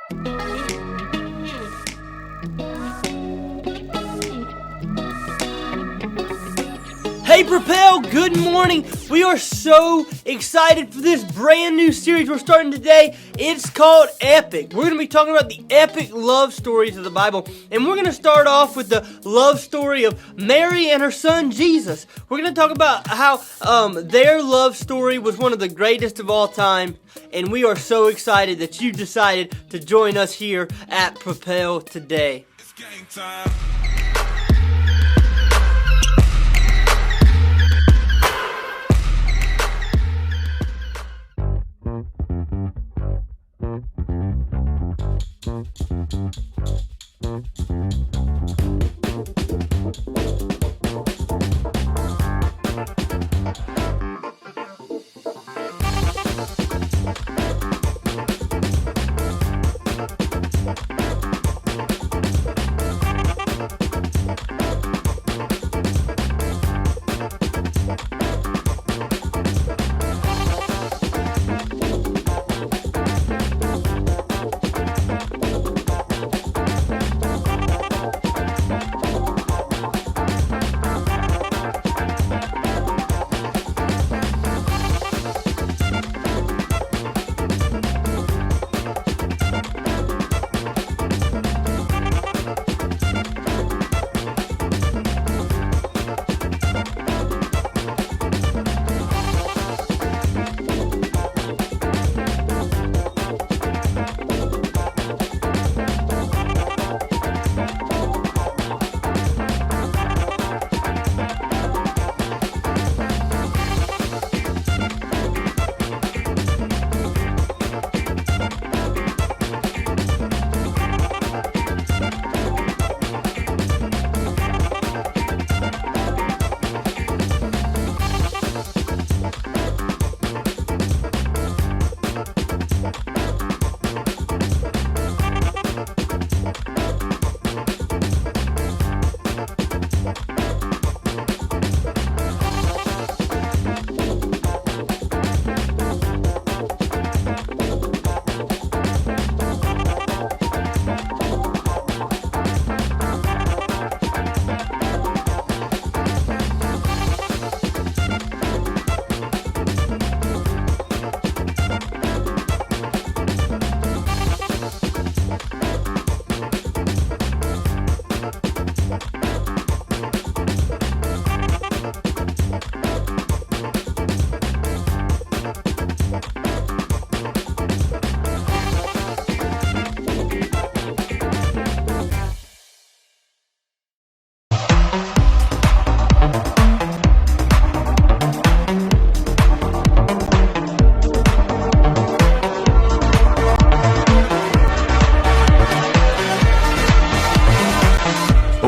Hey Propel, good morning. We are so excited for this brand new series we're starting today. It's called Epic. We're going to be talking about the epic love stories of the Bible. And we're going to start off with the love story of Mary and her son Jesus. We're going to talk about how their love story was one of the greatest of all time. And we are so excited that you decided to join us here at Propel today. It's game time.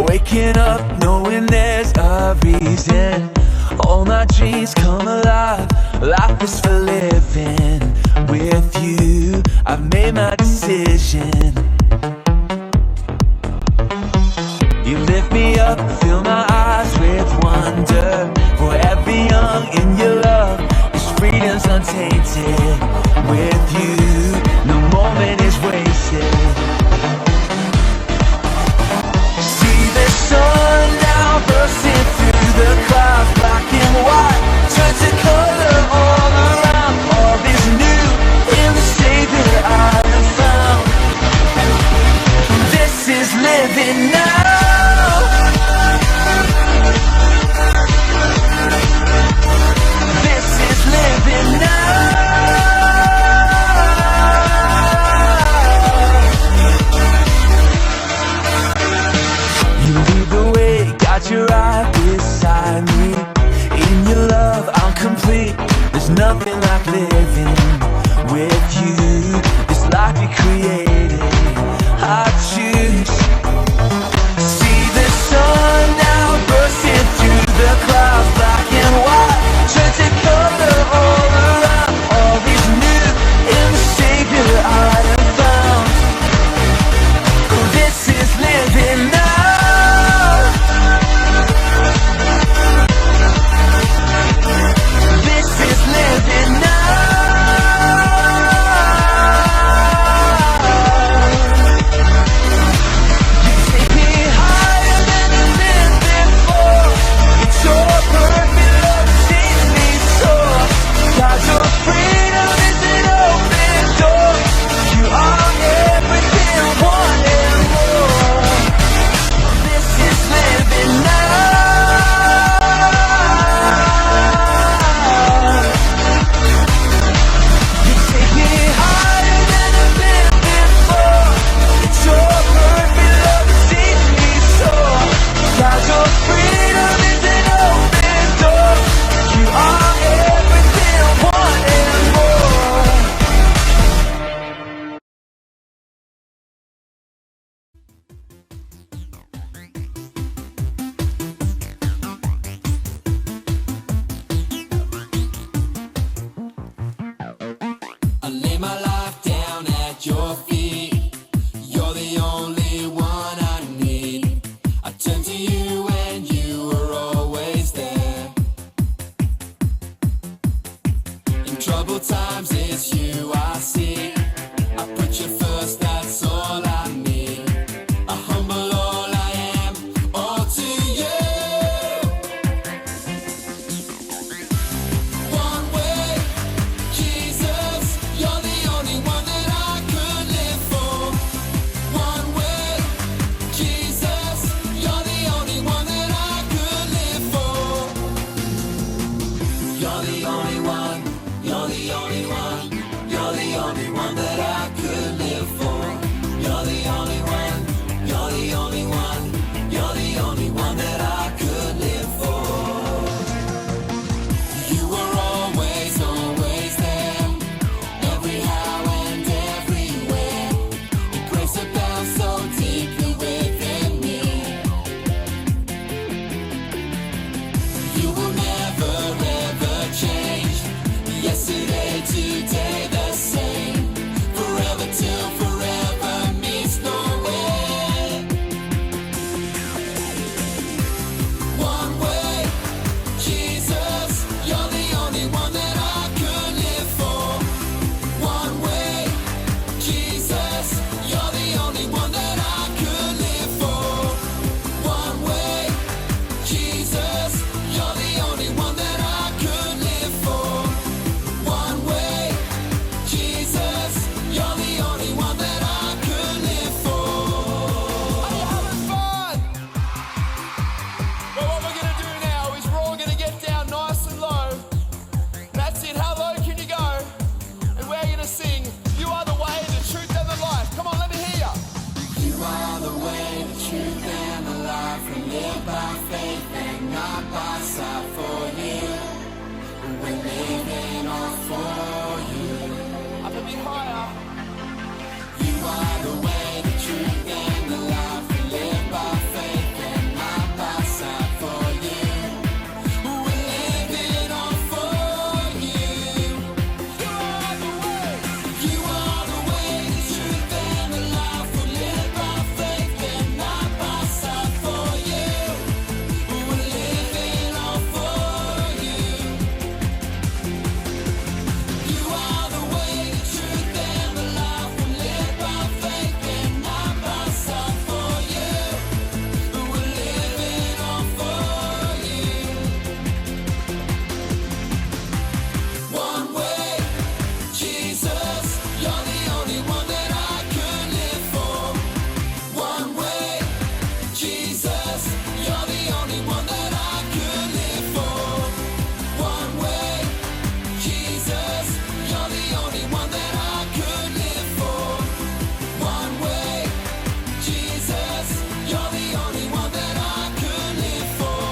Waking up knowing there's a reason. All my dreams come alive. Life is for living. With you, I've made my decision. You lift me up, fill my eyes with wonder. Forever young in your love, this freedom's untainted. With you, no moment is wasted. Sun now bursting through the clouds, black and white, turns to color all around. All is new in the Savior I have found. This is living now. This is living now. only one that I could live for. You're the only one. You're the only one. You're the only one that I could live for. You were always, always there. Every how and everywhere. Your grace abounds so deeply within me. You will never ever change. Yesterday, today, the same. Forever till forever meets no end. One way, Jesus, you're the only one that I could live for. One way, Jesus, you're the only one that I could live for. One way, Jesus, you're the only one that I could live for. One way, Jesus, you're the only one that I could live for. Are you having fun? Well, what we're gonna do now is we're all gonna get down nice and low. That's it. How low can you go? And we're gonna sing, "You are the way, the truth, and the life." Come on, let me hear ya. You are the way, the truth, and the life. We live by faith and not by sight. For you, we're living all for you. Up a bit higher. You are the way, the truth, and the life. We live by faith and not by sight. For you, we're living all for you. You are the way. You are the way, the truth, and the life. We live by faith and not by sight. For you, we're living all for you. You are the way, the truth, and the life. We live by faith and not by sight. For you, we're living all for you. One way, Jesus, you're the only one that I could live for. One way, Jesus, you're the only one that I could live for. One way, Jesus, you're the only one that I could live for. One way, Jesus, you're the only one that I could live for.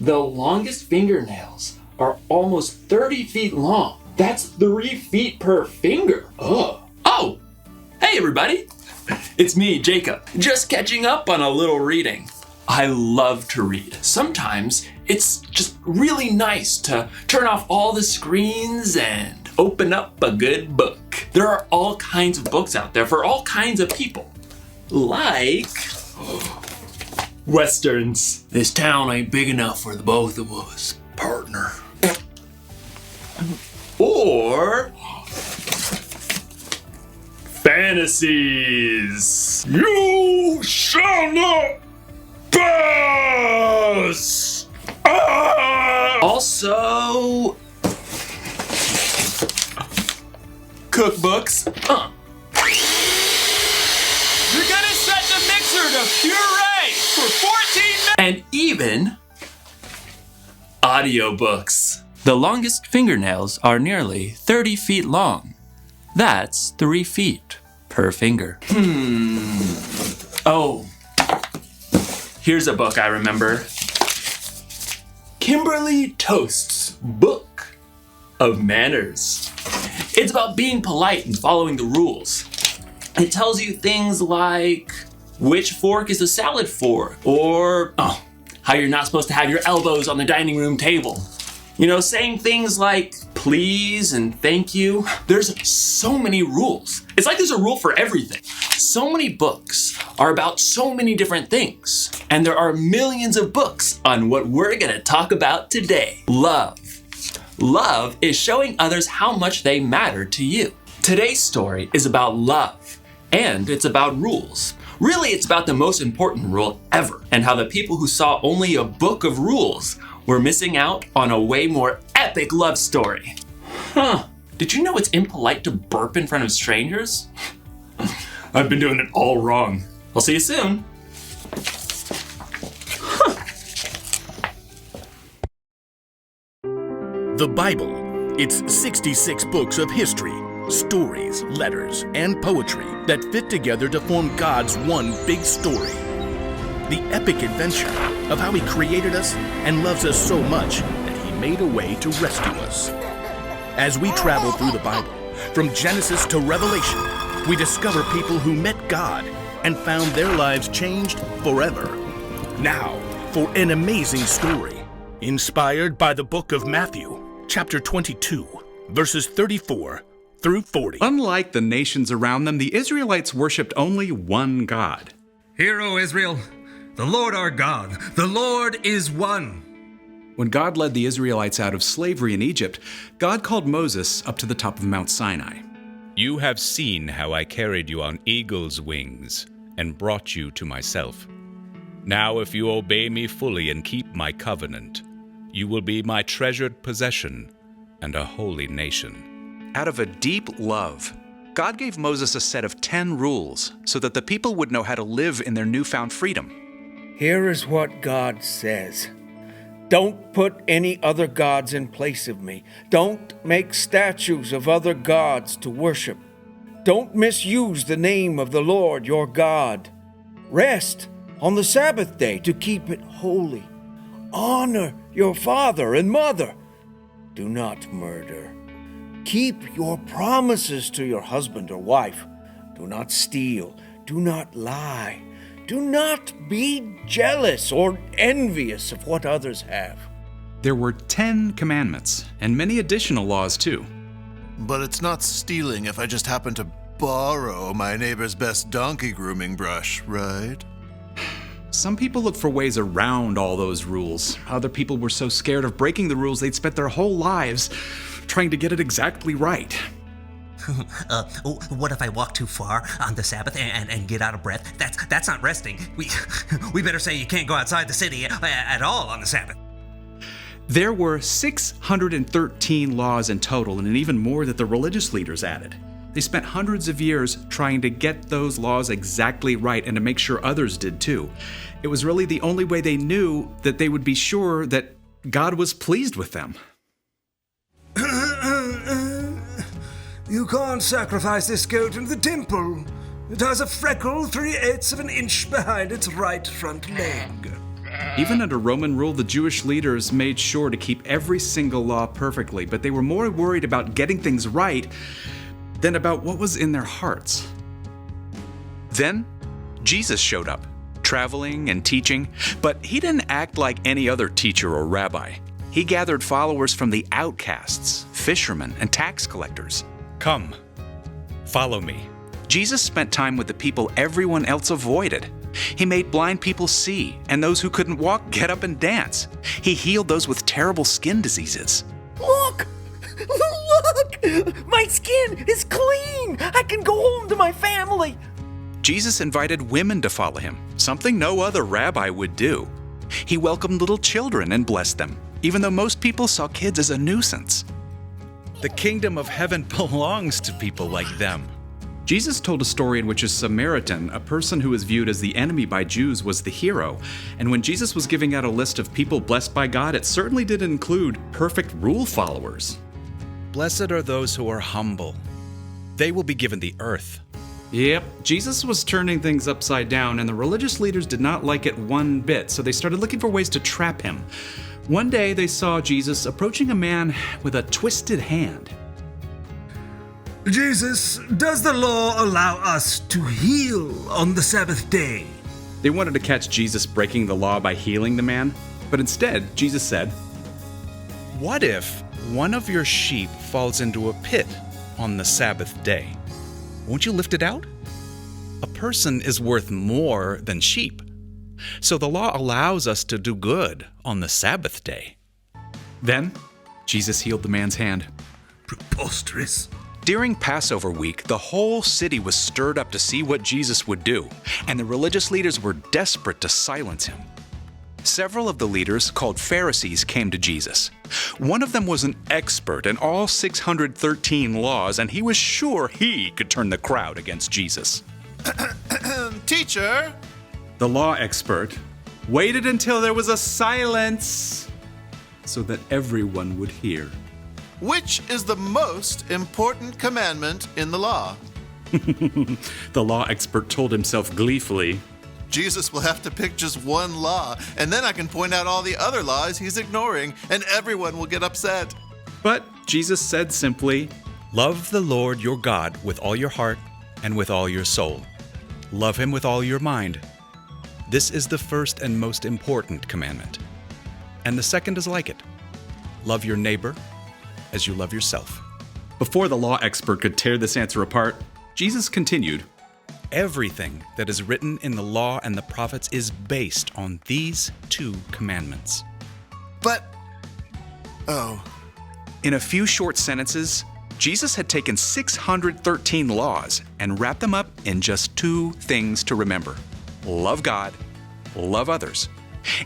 The longest fingernails are almost 30 feet long. That's 3 feet per finger. Oh, hey everybody. It's me, Jacob, just catching up on a little reading. I love to read. Sometimes it's just really nice to turn off all the screens and open up a good book. There are all kinds of books out there for all kinds of people. Like Westerns. This town ain't big enough for the both of us, partner. Or fantasies. You shall not pass. Also, cookbooks. You're gonna set the mixer to puree for 14 minutes. And even audiobooks. The longest fingernails are nearly 30 feet long. That's 3 feet per finger. Oh, here's a book I remember. Kimberly Toast's Book of Manners. It's about being polite and following the rules. It tells you things like which fork is a salad fork, or how you're not supposed to have your elbows on the dining room table. You know, saying things like please and thank you. There's so many rules. It's like there's a rule for everything. So many books are about so many different things. And there are millions of books on what we're gonna talk about today. Love. Love is showing others how much they matter to you. Today's story is about love, and it's about rules. Really, it's about the most important rule ever, and how the people who saw only a book of rules were missing out on a way more epic love story. Did you know it's impolite to burp in front of strangers? I've been doing it all wrong. I'll see you soon. The Bible. It's 66 books of history, stories, letters, and poetry that fit together to form God's one big story. The epic adventure of how He created us and loves us so much that He made a way to rescue us. As we travel through the Bible, from Genesis to Revelation, we discover people who met God and found their lives changed forever. Now, for an amazing story, inspired by the book of Matthew, chapter 22, verses 34 through 40. Unlike the nations around them, the Israelites worshipped only one God. Hear, O Israel, the Lord our God, the Lord is one. When God led the Israelites out of slavery in Egypt, God called Moses up to the top of Mount Sinai. You have seen how I carried you on eagle's wings and brought you to myself. Now if you obey me fully and keep my covenant, you will be my treasured possession and a holy nation. Out of a deep love, God gave Moses a set of 10 rules so that the people would know how to live in their newfound freedom. Here is what God says. Don't put any other gods in place of me. Don't make statues of other gods to worship. Don't misuse the name of the Lord your God. Rest on the Sabbath day to keep it holy. Honor your father and mother. Do not murder. Keep your promises to your husband or wife. Do not steal. Do not lie. Do not be jealous or envious of what others have. There were 10 commandments and many additional laws too. But it's not stealing if I just happen to borrow my neighbor's best donkey grooming brush, right? Some people look for ways around all those rules. Other people were so scared of breaking the rules they'd spent their whole lives trying to get it exactly right. What if I walk too far on the Sabbath and get out of breath? That's not resting. We better say you can't go outside the city at all on the Sabbath. There were 613 laws in total, and even more that the religious leaders added. They spent hundreds of years trying to get those laws exactly right and to make sure others did too. It was really the only way they knew that they would be sure that God was pleased with them. You can't sacrifice this goat in the temple. It has a freckle 3/8 of an inch behind its right front leg. Even under Roman rule, the Jewish leaders made sure to keep every single law perfectly, but they were more worried about getting things right than about what was in their hearts. Then, Jesus showed up, traveling and teaching, but he didn't act like any other teacher or rabbi. He gathered followers from the outcasts, fishermen, and tax collectors. Come, follow me. Jesus spent time with the people everyone else avoided. He made blind people see, and those who couldn't walk get up and dance. He healed those with terrible skin diseases. Look! Look! My skin is clean! I can go home to my family! Jesus invited women to follow him, something no other rabbi would do. He welcomed little children and blessed them, even though most people saw kids as a nuisance. The kingdom of heaven belongs to people like them. Jesus told a story in which a Samaritan, a person who was viewed as the enemy by Jews, was the hero. And when Jesus was giving out a list of people blessed by God, it certainly did include perfect rule followers. Blessed are those who are humble. They will be given the earth. Yep, Jesus was turning things upside down, and the religious leaders did not like it one bit, so they started looking for ways to trap him. One day they saw Jesus approaching a man with a twisted hand. Jesus, does the law allow us to heal on the Sabbath day? They wanted to catch Jesus breaking the law by healing the man, but instead, Jesus said, What if one of your sheep falls into a pit on the Sabbath day? Won't you lift it out? A person is worth more than sheep. So the law allows us to do good on the Sabbath day. Then, Jesus healed the man's hand. Preposterous. During Passover week, the whole city was stirred up to see what Jesus would do, and the religious leaders were desperate to silence him. Several of the leaders, called Pharisees, came to Jesus. One of them was an expert in all 613 laws, and he was sure he could turn the crowd against Jesus. Teacher, The law expert waited until there was a silence so that everyone would hear. which is the most important commandment in the law? The law expert told himself gleefully. Jesus will have to pick just one law, and then I can point out all the other laws he's ignoring, and everyone will get upset. But Jesus said simply, Love the Lord your God with all your heart and with all your soul. Love him with all your mind. This is the first and most important commandment. And the second is like it. Love your neighbor as you love yourself. Before the law expert could tear this answer apart, Jesus continued, Everything that is written in the law and the prophets is based on these two commandments. But, oh, In a few short sentences, Jesus had taken 613 laws and wrapped them up in just two things to remember. Love God, love others.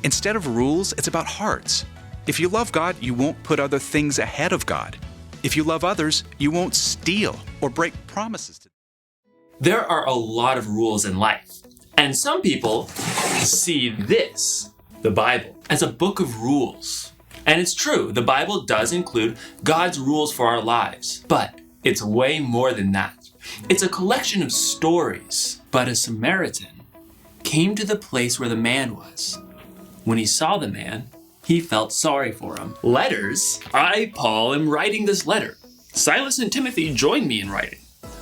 Instead of rules, it's about hearts. If you love God, you won't put other things ahead of God. If you love others, you won't steal or break promises to them. There are a lot of rules in life, and some people see this, the Bible, as a book of rules. And it's true, the Bible does include God's rules for our lives, but it's way more than that. It's a collection of stories. But a Samaritan came to the place where the man was. When he saw the man, he felt sorry for him. Letters. I, Paul, am writing this letter. Silas and Timothy joined me in writing.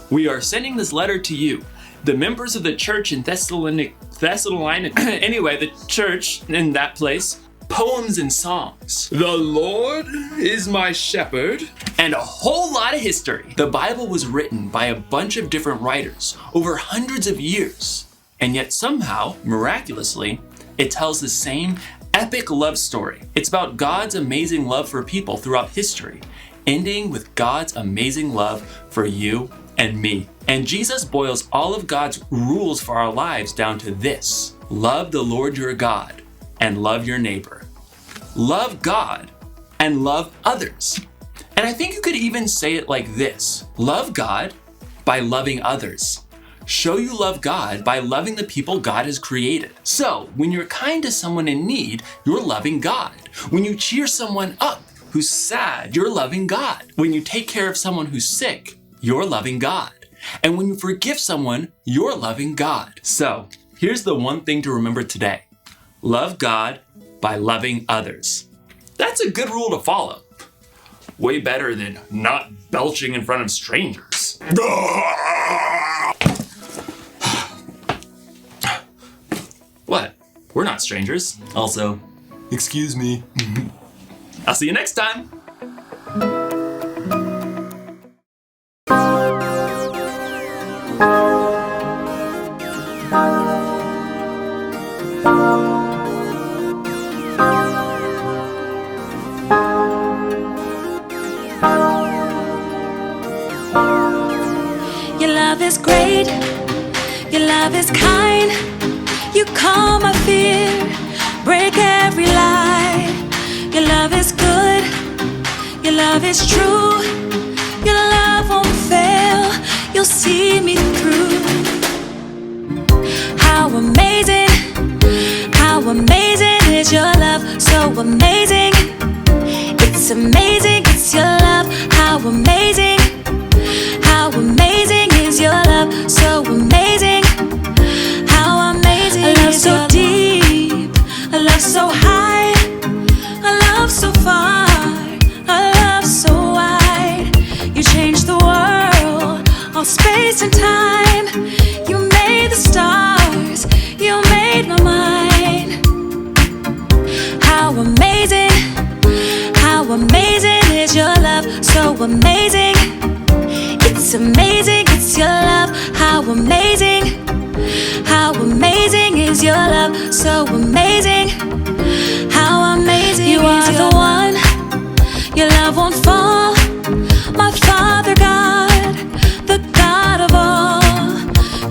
We are sending this letter to you, the members of the church in Thessalonica, anyway, the church in that place, poems and songs. The Lord is my shepherd. And a whole lot of history. The Bible was written by a bunch of different writers over hundreds of years. And yet somehow, miraculously, it tells the same epic love story. It's about God's amazing love for people throughout history, ending with God's amazing love for you and me. And Jesus boils all of God's rules for our lives down to this: love the Lord your God and love your neighbor. Love God and love others. And I think you could even say it like this: love God by loving others. Show you love God by loving the people God has created. So, when you're kind to someone in need, you're loving God. When you cheer someone up who's sad, you're loving God. When you take care of someone who's sick, you're loving God. And when you forgive someone, you're loving God. So, here's the one thing to remember today: love God by loving others. That's a good rule to follow. Way better than not belching in front of strangers. What? We're not strangers. Also, excuse me. I'll see you next time. Your love is great, your love is kind. You calm my fear, break every lie. Your love is good, your love is true. Your love won't fail, you'll see me through. How amazing is your love, so amazing. It's amazing, it's your love, how amazing is your love, so amazing. How amazing a love so deep, a love so high, a love so far, a love so wide. You changed the world, all space and time. You made the stars, you made my mind. How amazing is your love, so amazing. It's amazing, it's your love, how amazing is your love, so amazing. How amazing you are the one, your love won't fall. My Father God, the God of all.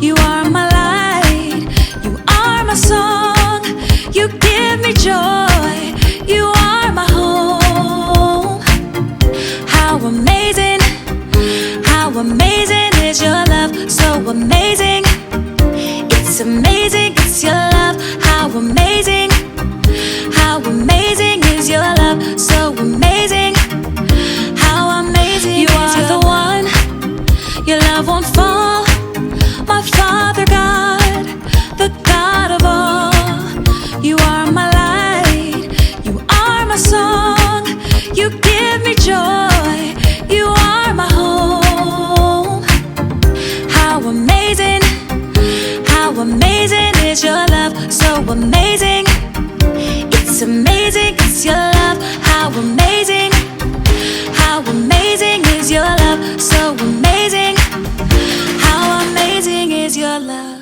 You are my light, you are my song. You give me joy, you are my home. How amazing is your love, so amazing. amazing. How amazing is your love? So amazing. How amazing you are the one. Your love won't fall. My Father God, the God of all. You are my light. You are my song. You give me joy. You are my home. How amazing. How amazing is your love? So amazing. It's amazing, it's your love. How amazing. How amazing is your love? So amazing. How amazing is your love?